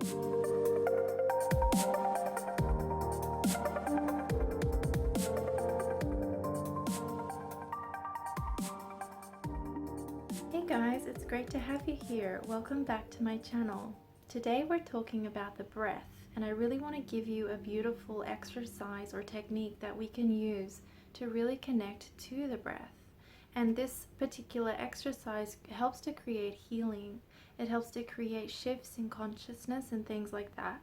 Hey guys, it's great to have you here. Welcome back to my channel. Today we're talking about the breath, and I really want to give you a beautiful exercise or technique that we can use to really connect to the breath. And this particular exercise helps to create healing. It helps to create shifts in consciousness and things like that.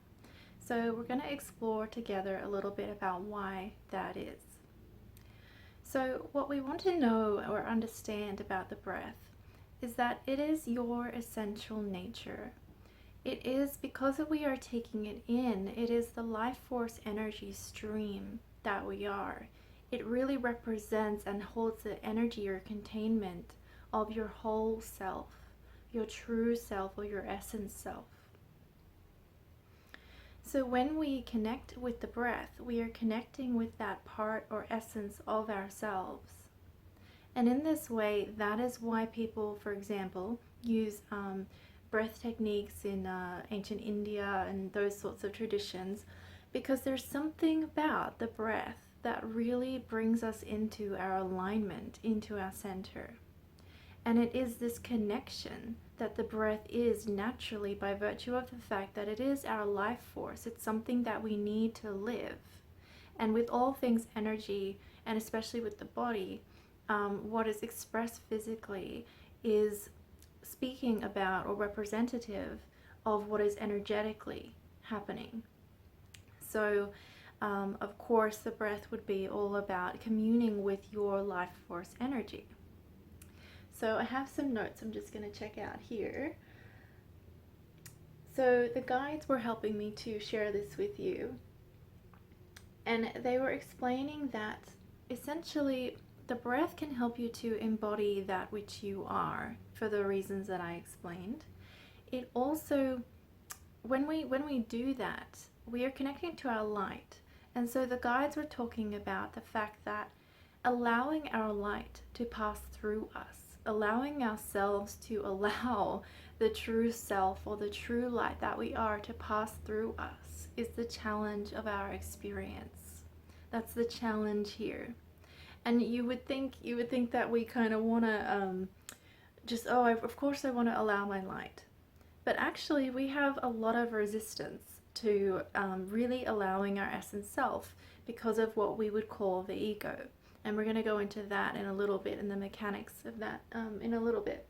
So we're going to explore together a little bit about why that is. So what we want to know or understand about the breath is that it is your essential nature. It is, because we are taking it in, it is the life force energy stream that we are. It really represents and holds the energy or containment of your whole self, your true self or your essence self. So when we connect with the breath, we are connecting with that part or essence of ourselves. And in this way, that is why people, for example, use breath techniques in ancient India and those sorts of traditions, because there's something about the breath that really brings us into our alignment, into our center. And it is this connection that the breath is naturally, by virtue of the fact that it is our life force. It's something that we need to live. And with all things energy, and especially with the body, what is expressed physically is speaking about or representative of what is energetically happening. So of course the breath would be all about communing with your life force energy. So I have some notes I'm just going to check out here. So the guides were helping me to share this with you, and they were explaining that essentially the breath can help you to embody that which you are, for the reasons that I explained. It also, when we do that, we are connecting to our light. And so the guides were talking about the fact that allowing our light to pass through us, allowing ourselves to allow the true self or the true light that we are to pass through us is the challenge of our experience. That's the challenge here. And you would think that we kind of want to just, of course I want to allow my light. But actually we have a lot of resistance to really allowing our essence self, because of what we would call the ego. And we're going to go into that in a little bit, and the mechanics of that in a little bit.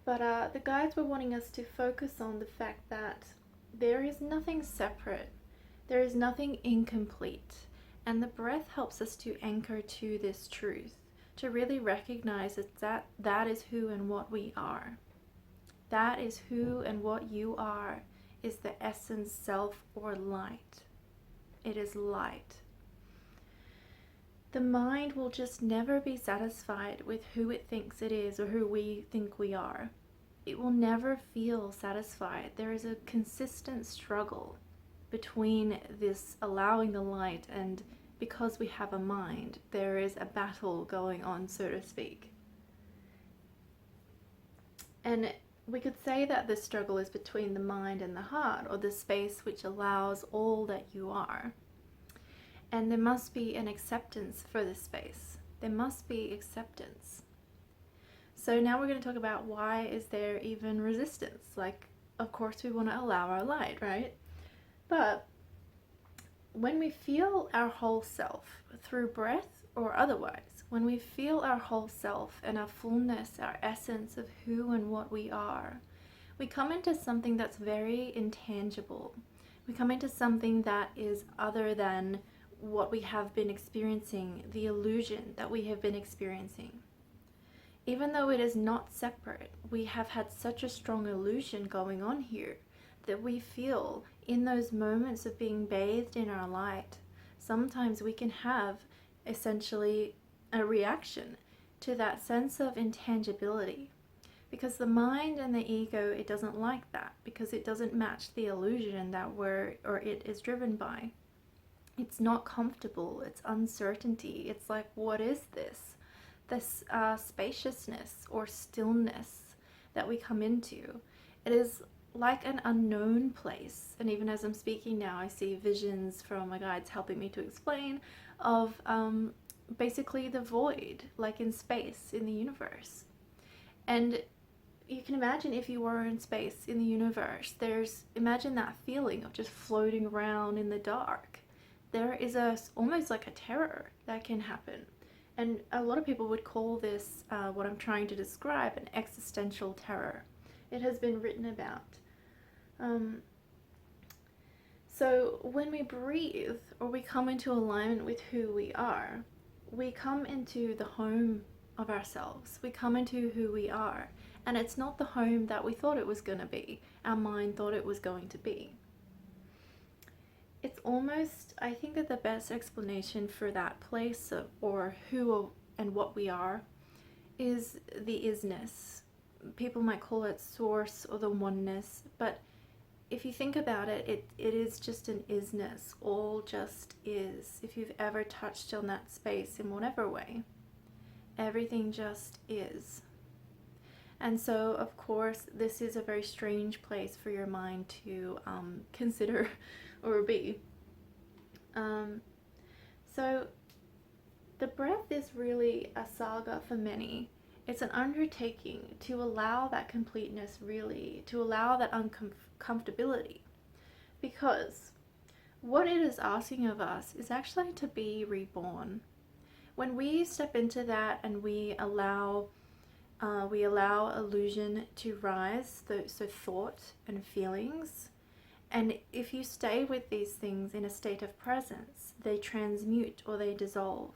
But the guides were wanting us to focus on the fact that there is nothing separate. There is nothing incomplete. And the breath helps us to anchor to this truth, to really recognize that is who and what we are. That is who and what you are, is the essence self or light. It is light. The mind will just never be satisfied with who it thinks it is or who we think we are. It will never feel satisfied. There is a consistent struggle between this allowing the light, and because we have a mind, there is a battle going on, so to speak. And we could say that the struggle is between the mind and the heart, or the space which allows all that you are. And there must be an acceptance for this space. There must be acceptance. So now we're going to talk about, why is there even resistance? Like, of course we want to allow our light, right? But when we feel our whole self, through breath or otherwise, when we feel our whole self and our fullness, our essence of who and what we are, we come into something that's very intangible. We come into something that is other than what we have been experiencing, the illusion that we have been experiencing. Even though it is not separate, we have had such a strong illusion going on here that we feel in those moments of being bathed in our light, sometimes we can have essentially a reaction to that sense of intangibility. Because the mind and the ego, it doesn't like that, because it doesn't match the illusion that it is driven by. It's not comfortable, it's uncertainty. It's like, what is this? This spaciousness or stillness that we come into. It is like an unknown place. And even as I'm speaking now, I see visions from my guides helping me to explain of basically the void, like in space, in the universe. And you can imagine if you were in space, in the universe, imagine that feeling of just floating around in the dark. There is almost like a terror that can happen. And a lot of people would call this, what I'm trying to describe, an existential terror. It has been written about. So when we breathe, or we come into alignment with who we are, we come into the home of ourselves. We come into who we are. And it's not the home that we thought it was going to be, our mind thought it was going to be. It's almost, I think that the best explanation for that place or who and what we are is the isness. People might call it source or the oneness, but if you think about it, it is just an isness. All just is. If you've ever touched on that space in whatever way, everything just is. And so, of course, this is a very strange place for your mind to consider or be. So the breath is really a saga for many. It's an undertaking to allow that completeness, really, to allow that uncomfortability. Because what it is asking of us is actually to be reborn. When we step into that and we allow illusion to rise, so thought and feelings. And if you stay with these things in a state of presence, they transmute or they dissolve.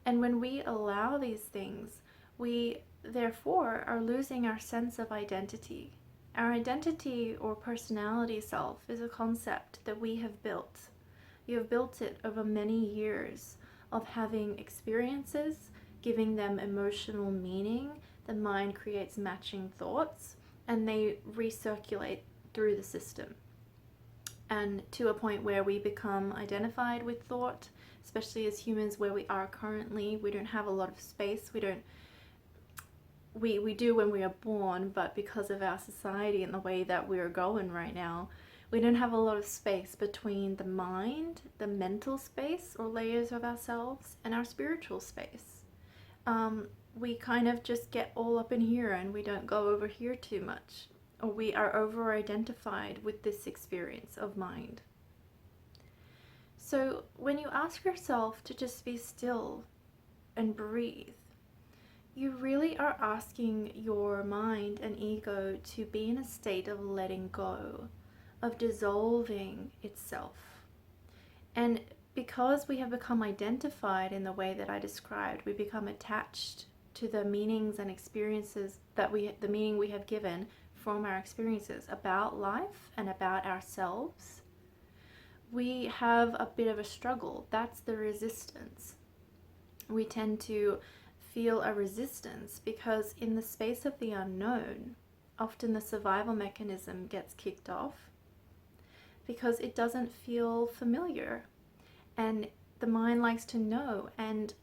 And when we allow these things, we therefore are losing our sense of identity. Our identity or personality self is a concept that we have built. You have built it over many years of having experiences, giving them emotional meaning. The mind creates matching thoughts and they recirculate through the system. And to a point where we become identified with thought, especially as humans where we are currently. We don't have a lot of space. We do when we are born, but because of our society and the way that we're going right now, we don't have a lot of space between the mind, the mental space or layers of ourselves, and our spiritual space. We kind of just get all up in here and we don't go over here too much, or we are over-identified with this experience of mind. So when you ask yourself to just be still and breathe, you really are asking your mind and ego to be in a state of letting go, of dissolving itself. And because we have become identified in the way that I described, we become attached to the meanings and experiences the meaning we have given from our experiences about life and about ourselves. We have a bit of a struggle. That's the resistance. We tend to feel a resistance because in the space of the unknown, often the survival mechanism gets kicked off because it doesn't feel familiar. And the mind likes to know, and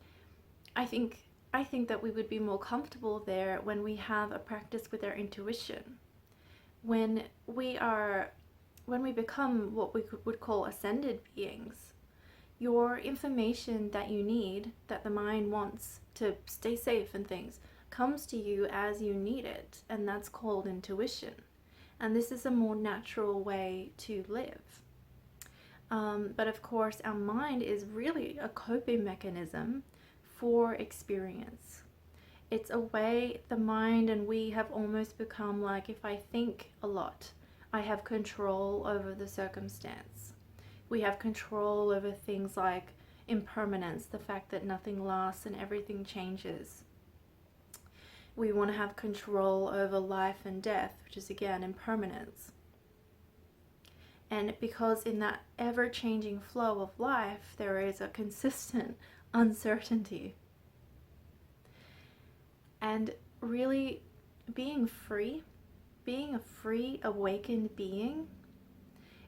I think that we would be more comfortable there when we have a practice with our intuition. When we become what we would call ascended beings, your information that you need, that the mind wants to stay safe and things, comes to you as you need it, and that's called intuition. And this is a more natural way to live. But of course, our mind is really a coping mechanism for experience. It's a way the mind and we have almost become like, if I think a lot, I have control over the circumstance. We have control over things like impermanence, the fact that nothing lasts and everything changes. We want to have control over life and death, which is again impermanence. And because in that ever-changing flow of life, there is a consistent uncertainty. And really being free, being a free, awakened being,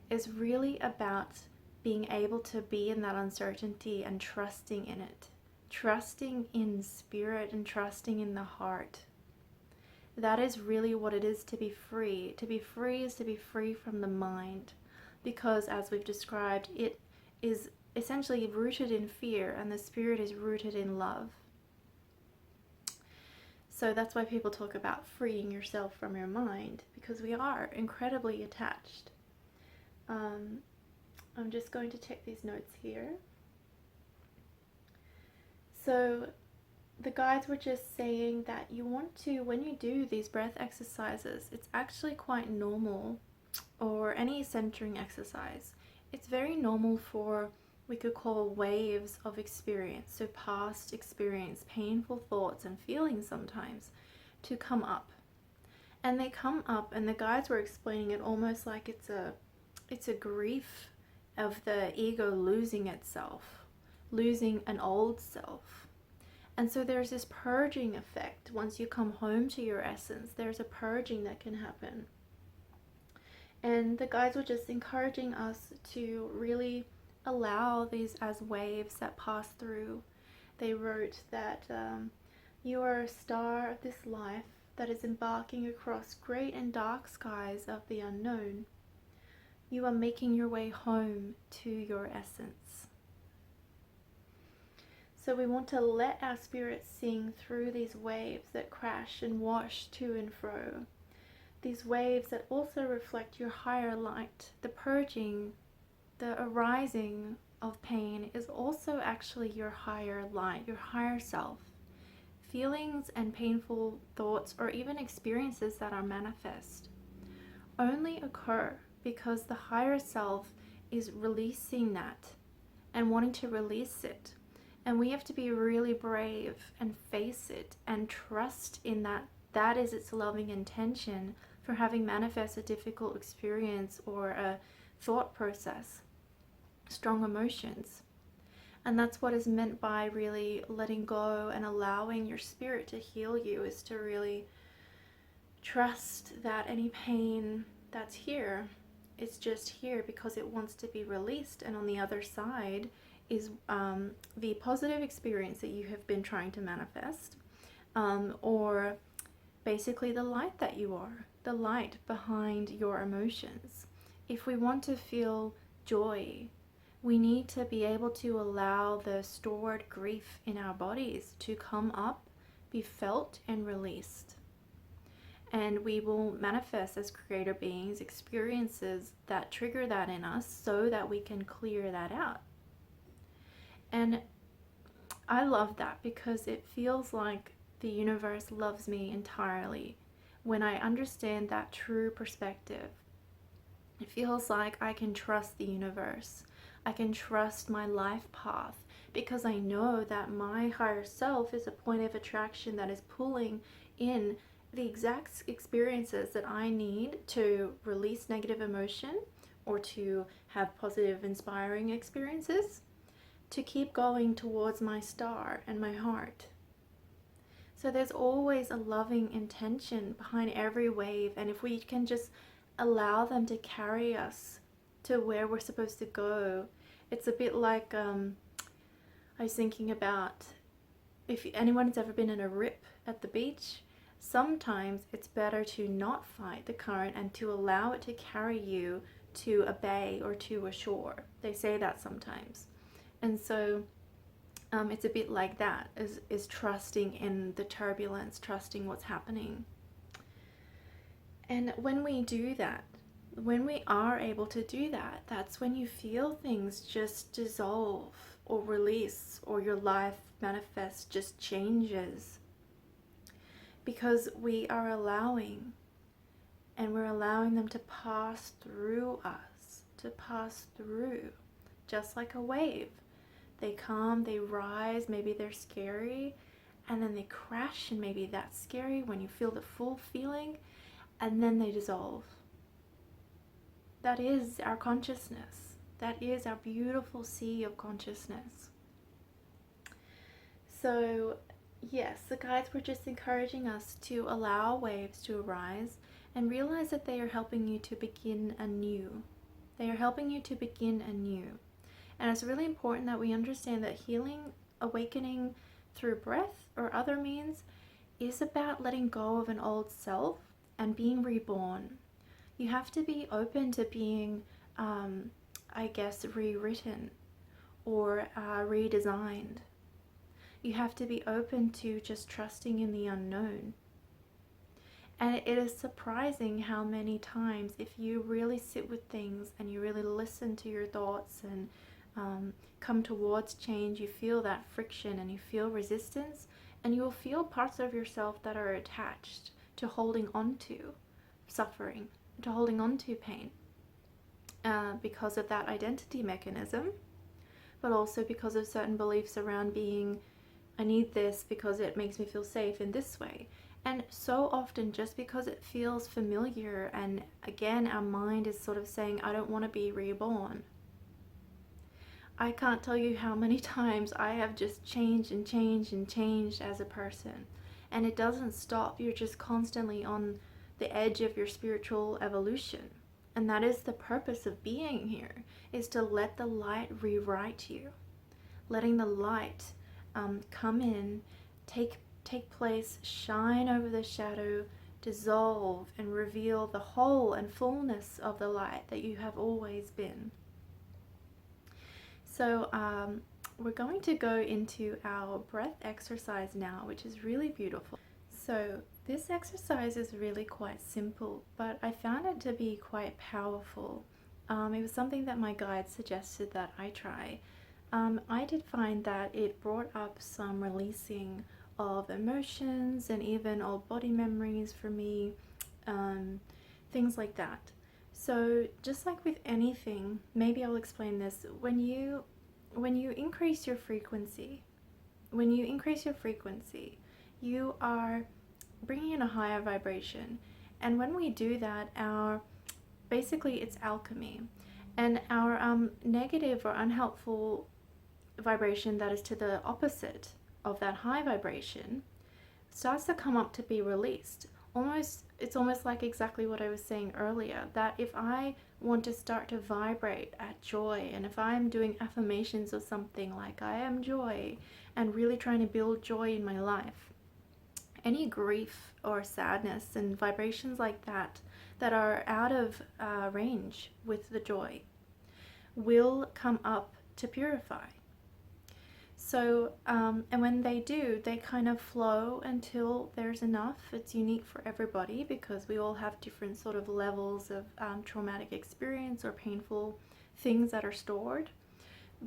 is really about being able to be in that uncertainty and trusting in it. Trusting in spirit and trusting in the heart. That is really what it is to be free. To be free is to be free from the mind, because as we've described, it is essentially rooted in fear, and the spirit is rooted in love. So that's why people talk about freeing yourself from your mind, because we are incredibly attached. I'm just going to take these notes here. So the guides were just saying that you want to, when you do these breath exercises, it's actually quite normal, or any centering exercise, it's very normal for, we could call, waves of experience, so past experience, painful thoughts and feelings sometimes, to come up. And they come up, and the guides were explaining it almost like it's a grief of the ego losing itself, losing an old self. And so there's this purging effect. Once you come home to your essence, there's a purging that can happen. And the guides were just encouraging us to really allow these as waves that pass through. They wrote that you are a star of this life that is embarking across great and dark skies of the unknown. You are making your way home to your essence. So we want to let our spirit sing through these waves that crash and wash to and fro. These waves that also reflect your higher light. The purging, the arising of pain is also actually your higher light, your higher self. Feelings and painful thoughts, or even experiences that are manifest, only occur because the higher self is releasing that and wanting to release it. And we have to be really brave and face it and trust in that that is its loving intention for having manifest a difficult experience or a thought process, strong emotions. And that's what is meant by really letting go and allowing your spirit to heal you, is to really trust that any pain that's here is just here because it wants to be released. And on the other side is the positive experience that you have been trying to manifest, or basically the light that you are, the light behind your emotions. If we want to feel joy, we need to be able to allow the stored grief in our bodies to come up, be felt and released. And we will manifest as creator beings experiences that trigger that in us so that we can clear that out. And I love that because it feels like the universe loves me entirely when I understand that true perspective. It feels like I can trust the universe. I can trust my life path because I know that my higher self is a point of attraction that is pulling in the exact experiences that I need to release negative emotion or to have positive, inspiring experiences, to keep going towards my star and my heart. So there's always a loving intention behind every wave, and if we can just allow them to carry us to where we're supposed to go, it's a bit like I was thinking about, if anyone's ever been in a rip at the beach, sometimes it's better to not fight the current and to allow it to carry you to a bay or to a shore. They say that sometimes. And so it's a bit like that, is trusting in the turbulence, trusting what's happening. And when we do that, when we are able to do that, that's when you feel things just dissolve or release, or your life manifest just changes. Because we are allowing, and we're allowing them to pass through us, to pass through, just like a wave. They come, they rise, maybe they're scary, and then they crash, and maybe that's scary when you feel the full feeling, and then they dissolve. That is our consciousness. That is our beautiful sea of consciousness. So, yes, the guides were just encouraging us to allow waves to arise and realize that they are helping you to begin anew. They are helping you to begin anew. And it's really important that we understand that healing, awakening through breath or other means is about letting go of an old self and being reborn. You have to be open to being, I guess, rewritten or redesigned. You have to be open to just trusting in the unknown. And it is surprising how many times, if you really sit with things and you really listen to your thoughts and come towards change, you feel that friction and you feel resistance, and you will feel parts of yourself that are attached to holding on to suffering, to holding on to pain, because of that identity mechanism, but also because of certain beliefs around being, I need this because it makes me feel safe in this way. And so often, just because it feels familiar, and again, our mind is sort of saying, I don't want to be reborn. I can't tell you how many times I have just changed and changed and changed as a person. And it doesn't stop. You're just constantly on the edge of your spiritual evolution. And that is the purpose of being here, is to let the light rewrite you. Letting the light come in, take place, shine over the shadow, dissolve, and reveal the whole and fullness of the light that you have always been. So we're going to go into our breath exercise now, which is really beautiful. So this exercise is really quite simple, but I found it to be quite powerful. It was something that my guide suggested that I try. I did find that it brought up some releasing of emotions and even old body memories for me, things like that. So just like with anything, maybe I'll explain this. When you increase your frequency, you are bringing in a higher vibration. And when we do that, basically it's alchemy. And our negative or unhelpful vibration that is to the opposite of that high vibration starts to come up to be released. It's almost like exactly what I was saying earlier, that if I want to start to vibrate at joy, and if I'm doing affirmations or something like I am joy, and really trying to build joy in my life, any grief or sadness and vibrations like that are out of range with the joy will come up to purify. So, and when they do, they kind of flow until there's enough. It's unique for everybody because we all have different sort of levels of traumatic experience or painful things that are stored.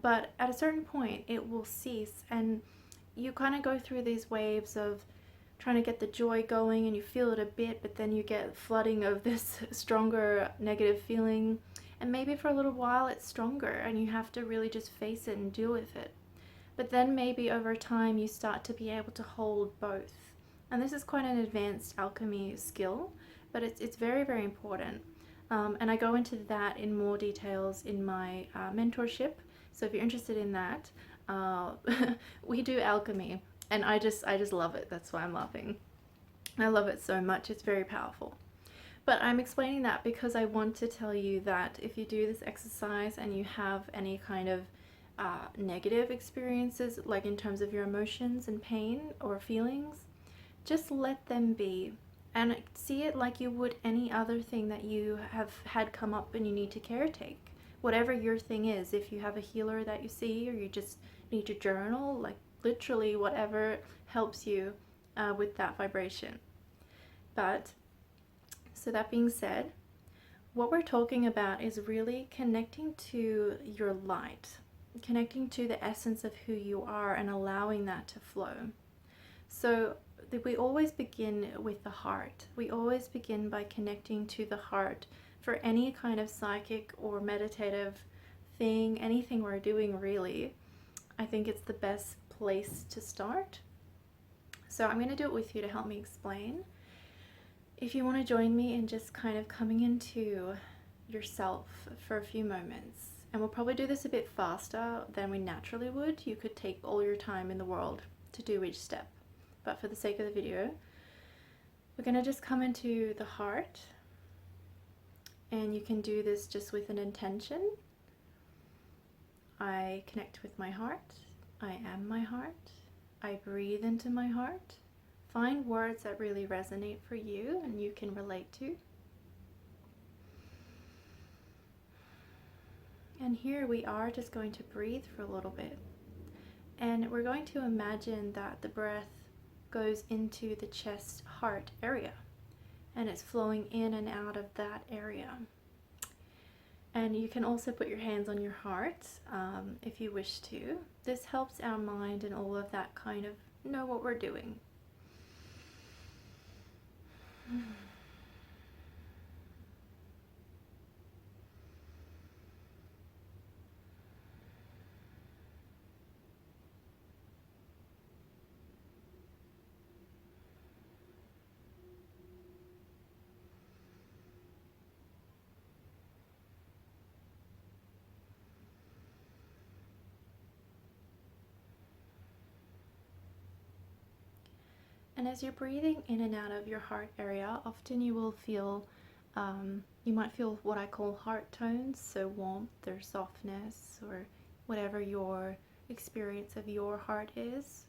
But at a certain point, it will cease, and you kind of go through these waves of trying to get the joy going, and you feel it a bit, but then you get flooding of this stronger negative feeling, and maybe for a little while it's stronger, and you have to really just face it and deal with it. But then maybe over time you start to be able to hold both. And this is quite an advanced alchemy skill, but it's very, very important. And I go into that in more details in my mentorship. So if you're interested in that, we do alchemy, and I just love it. That's why I'm laughing. I love it so much. It's very powerful. But I'm explaining that because I want to tell you that if you do this exercise and you have any kind of negative experiences, like in terms of your emotions and pain or feelings, just let them be and see it like you would any other thing that you have had come up and you need to caretake. Whatever your thing is, if you have a healer that you see, or you just need to journal, like literally whatever helps you with that vibration. But so that being said, what we're talking about is really connecting to your light, connecting to the essence of who you are and allowing that to flow. So we always begin with the heart. We always begin by connecting to the heart for any kind of psychic or meditative thing, anything we're doing really. I think it's the best place to start. So I'm going to do it with you to help me explain. If you want to join me in just kind of coming into yourself for a few moments, and we'll probably do this a bit faster than we naturally would. You could take all your time in the world to do each step, but for the sake of the video, we're going to just come into the heart, and you can do this just with an intention. I connect with my heart. I am my heart. I breathe into my heart. find words that really resonate for you and you can relate to. And here we are just going to breathe for a little bit. And we're going to imagine that the breath goes into the chest heart area and it's flowing in and out of that area. And you can also put your hands on your heart if you wish to. This helps our mind and all of that kind of know what we're doing. And as you're breathing in and out of your heart area, often you will feel, you might feel what I call heart tones, so warmth or softness or whatever your experience of your heart is.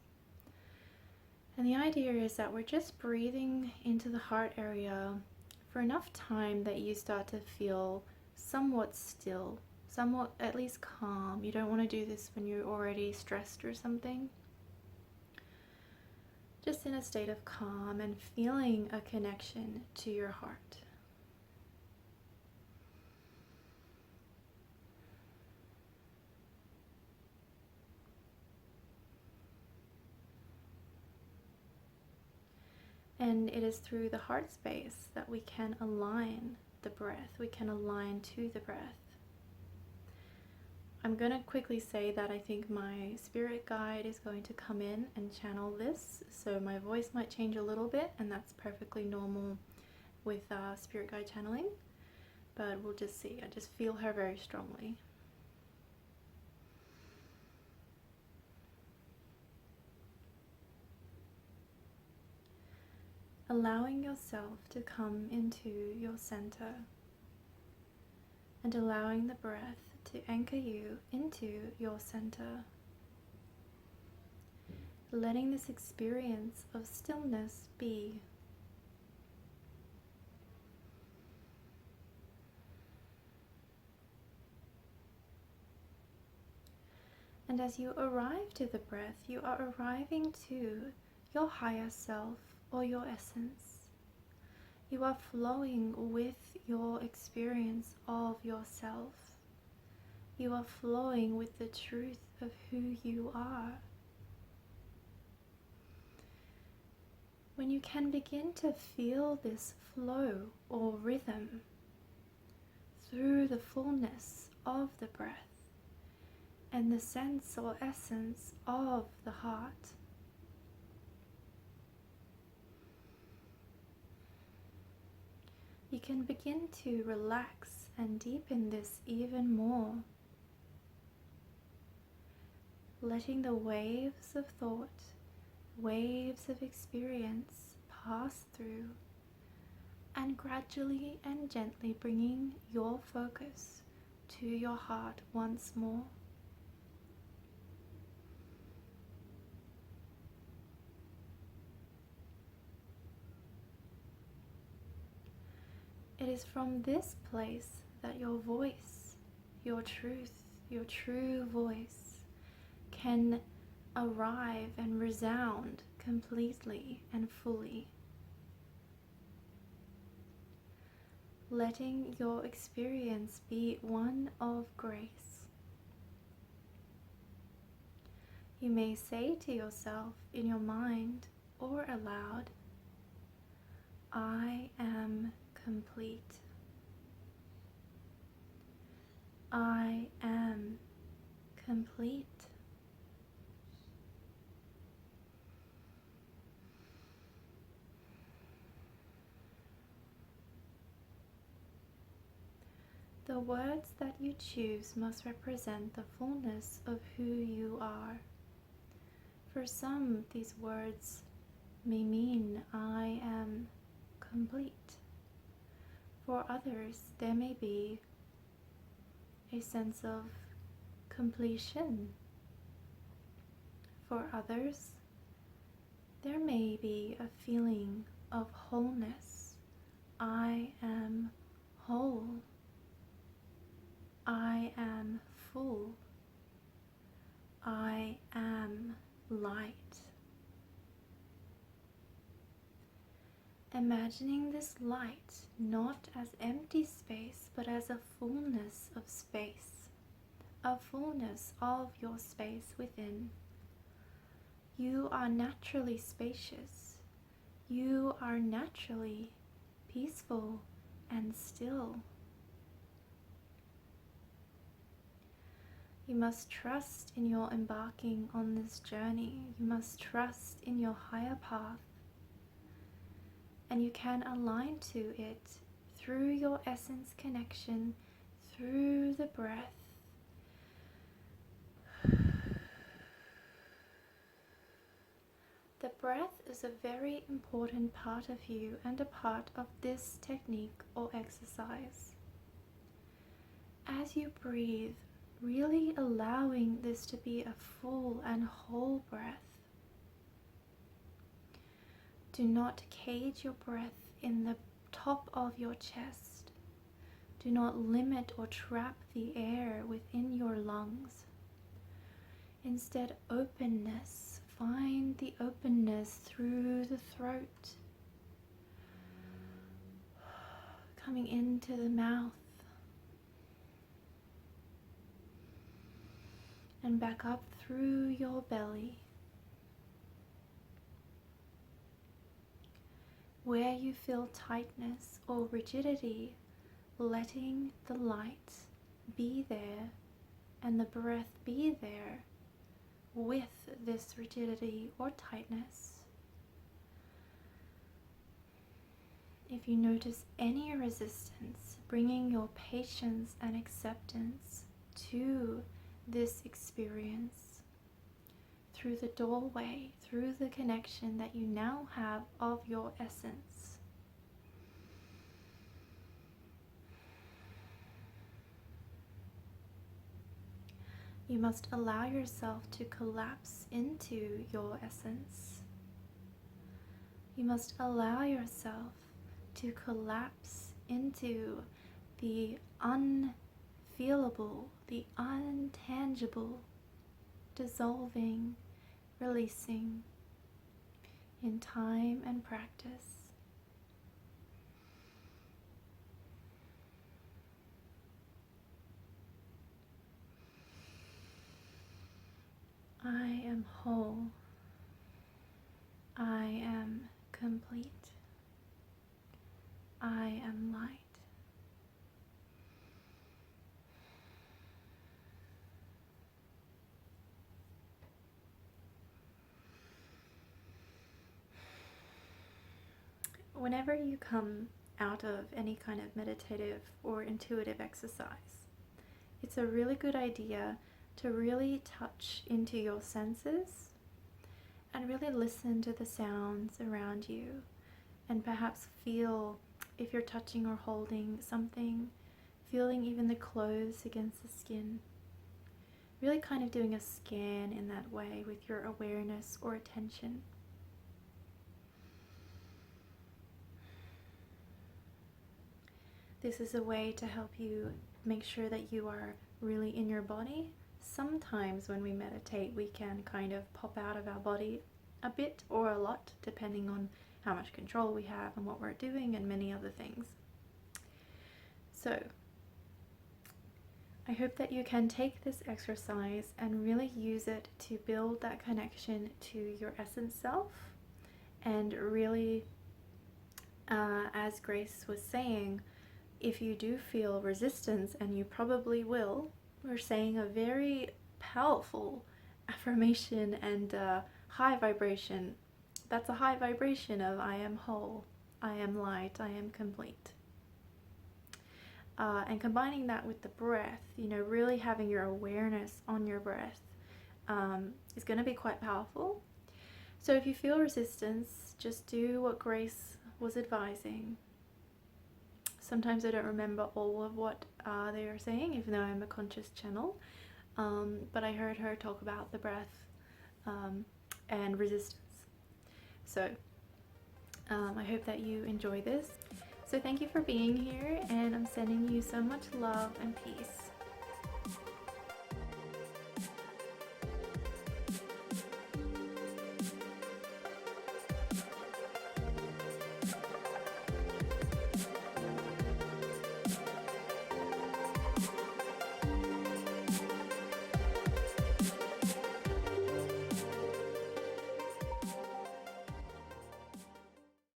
And the idea is that we're just breathing into the heart area for enough time that you start to feel somewhat still, somewhat at least calm. You don't want to do this when you're already stressed or something. Just in a state of calm and feeling a connection to your heart. And it is through the heart space that we can align the breath. We can align to the breath. I'm going to quickly say that I think my spirit guide is going to come in and channel this, so my voice might change a little bit, and that's perfectly normal with spirit guide channeling, but we'll just see. I just feel her very strongly. Allowing yourself to come into your center and allowing the breath to anchor you into your center. Letting this experience of stillness be. And as you arrive to the breath, you are arriving to your higher self or your essence. You are flowing with your experience of yourself. You are flowing with the truth of who you are. When you can begin to feel this flow or rhythm through the fullness of the breath and the sense or essence of the heart, you can begin to relax and deepen this even more. Letting the waves of thought, waves of experience pass through, and gradually and gently bringing your focus to your heart once more. It is from this place that your voice, your truth, your true voice can arrive and resound completely and fully. Letting your experience be one of grace. You may say to yourself in your mind or aloud, I am complete. I am complete. The words that you choose must represent the fullness of who you are. For some, these words may mean I am complete. For others, there may be a sense of completion. For others, there may be a feeling of wholeness. I am whole. I am full. I am light. Imagining this light not as empty space, but as a fullness of space, a fullness of your space within. You are naturally spacious. You are naturally peaceful and still. You must trust in your embarking on this journey. You must trust in your higher path. And you can align to it through your essence connection, through the breath. The breath is a very important part of you and a part of this technique or exercise. As you breathe, really allowing this to be a full and whole breath. Do not cage your breath in the top of your chest. Do not limit or trap the air within your lungs. Instead, openness. Find the openness through the throat, coming into the mouth, and back up through your belly. Where you feel tightness or rigidity, letting the light be there and the breath be there with this rigidity or tightness. If you notice any resistance, bringing your patience and acceptance to this experience through the doorway, through the connection that you now have of your essence. You must allow yourself to collapse into your essence. You must allow yourself to collapse into the unfeelable, the untangible, dissolving, releasing in time and practice. I am whole. I am complete. I am light. Whenever you come out of any kind of meditative or intuitive exercise, it's a really good idea to really touch into your senses and really listen to the sounds around you, and perhaps feel if you're touching or holding something, feeling even the clothes against the skin. Really kind of doing a scan in that way with your awareness or attention. This is a way to help you make sure that you are really in your body. Sometimes when we meditate, we can kind of pop out of our body a bit or a lot, depending on how much control we have and what we're doing and many other things. So, I hope that you can take this exercise and really use it to build that connection to your essence self, and really, as Grace was saying, if you do feel resistance, and you probably will, we're saying a very powerful affirmation and high vibration. That's a high vibration of I am whole, I am light, I am complete. And combining that with the breath, really having your awareness on your breath is going to be quite powerful. So if you feel resistance, just do what Grace was advising. Sometimes I don't remember all of what they are saying, even though I'm a conscious channel. But I heard her talk about the breath and resistance. So I hope that you enjoy this. So thank you for being here, and I'm sending you so much love and peace.